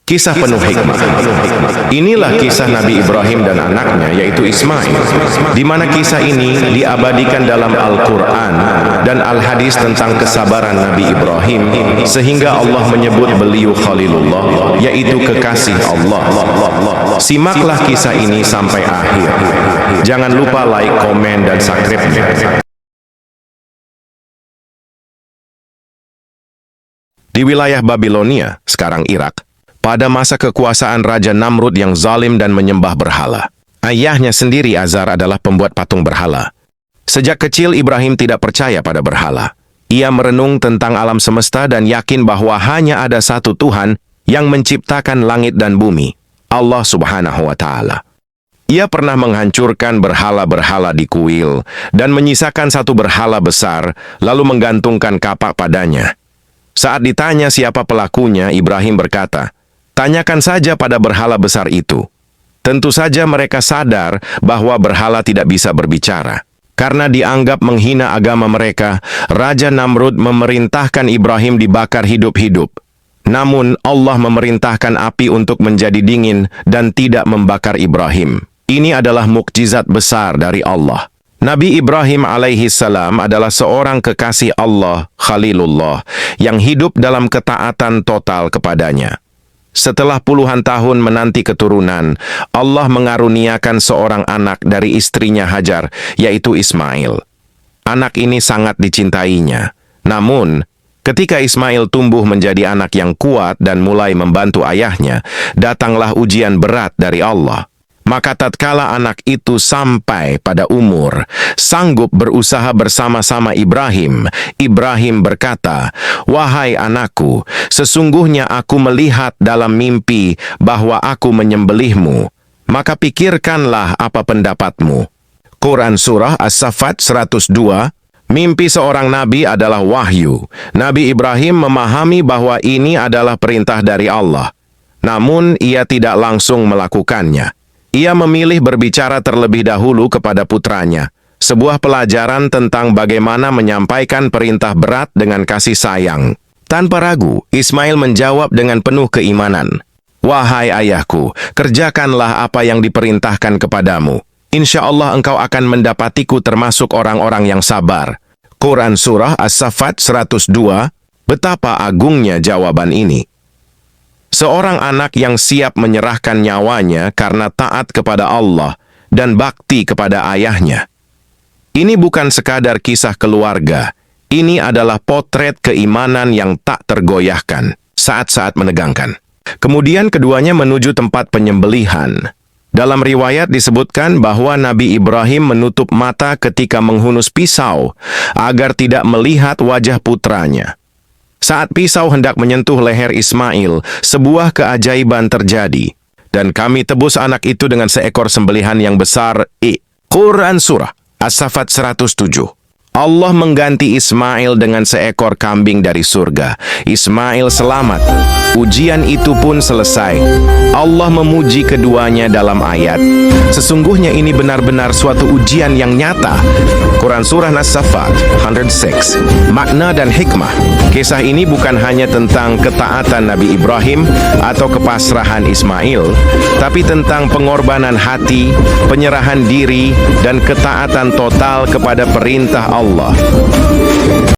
Kisah penuh hikmah. Inilah kisah Nabi Ibrahim dan anaknya, yaitu Ismail, di mana kisah ini diabadikan dalam Al-Quran dan Al-Hadis tentang kesabaran Nabi Ibrahim, sehingga Allah menyebut beliau Khalilullah, yaitu kekasih Allah. Simaklah kisah ini sampai akhir. Jangan lupa like, komen, dan subscribe-nya. Di wilayah Babilonia, sekarang Irak, pada masa kekuasaan Raja Namrud yang zalim dan menyembah berhala. Ayahnya sendiri, Azar, adalah pembuat patung berhala. Sejak kecil, Ibrahim tidak percaya pada berhala. Ia merenung tentang alam semesta dan yakin bahwa hanya ada satu Tuhan yang menciptakan langit dan bumi, Allah Subhanahu wa Ta'ala. Ia pernah menghancurkan berhala-berhala di kuil dan menyisakan satu berhala besar, lalu menggantungkan kapak padanya. Saat ditanya siapa pelakunya, Ibrahim berkata, "Tanyakan saja pada berhala besar itu." Tentu saja mereka sadar bahwa berhala tidak bisa berbicara. Karena dianggap menghina agama mereka, Raja Namrud memerintahkan Ibrahim dibakar hidup-hidup. Namun Allah memerintahkan api untuk menjadi dingin dan tidak membakar Ibrahim. Ini adalah mukjizat besar dari Allah. Nabi Ibrahim alaihi salam adalah seorang kekasih Allah, Khalilullah, yang hidup dalam ketaatan total kepadanya. Setelah puluhan tahun menanti keturunan, Allah mengaruniakan seorang anak dari istrinya Hajar, yaitu Ismail. Anak ini sangat dicintainya. Namun, ketika Ismail tumbuh menjadi anak yang kuat dan mulai membantu ayahnya, datanglah ujian berat dari Allah. Maka tatkala anak itu sampai pada umur sanggup berusaha bersama-sama Ibrahim, Ibrahim berkata, "Wahai anakku, sesungguhnya aku melihat dalam mimpi bahwa aku menyembelihmu. Maka pikirkanlah apa pendapatmu." Quran Surah As-Saffat 102. Mimpi seorang nabi adalah wahyu. Nabi Ibrahim memahami bahwa ini adalah perintah dari Allah. Namun ia tidak langsung melakukannya. Ia memilih berbicara terlebih dahulu kepada putranya, sebuah pelajaran tentang bagaimana menyampaikan perintah berat dengan kasih sayang. Tanpa ragu, Ismail menjawab dengan penuh keimanan, "Wahai ayahku, kerjakanlah apa yang diperintahkan kepadamu. Insya Allah engkau akan mendapatiku termasuk orang-orang yang sabar." Quran Surah As-Saffat 102. Betapa agungnya jawaban ini. Seorang anak yang siap menyerahkan nyawanya karena taat kepada Allah dan bakti kepada ayahnya. Ini bukan sekadar kisah keluarga. Ini adalah potret keimanan yang tak tergoyahkan saat-saat menegangkan. Kemudian keduanya menuju tempat penyembelihan. Dalam riwayat disebutkan bahwa Nabi Ibrahim menutup mata ketika menghunus pisau agar tidak melihat wajah putranya. Saat pisau hendak menyentuh leher Ismail, sebuah keajaiban terjadi. Dan kami tebus anak itu dengan seekor sembelihan yang besar. Quran Surah As-Saffat 107. Allah mengganti Ismail dengan seekor kambing dari surga. Ismail selamat. Ujian itu pun selesai. Allah memuji keduanya dalam ayat, "Sesungguhnya ini benar-benar suatu ujian yang nyata." Quran Surah As-Saffat 106. Makna dan hikmah. Kisah ini bukan hanya tentang ketaatan Nabi Ibrahim atau kepasrahan Ismail, tapi tentang pengorbanan hati, penyerahan diri, dan ketaatan total kepada perintah Allah.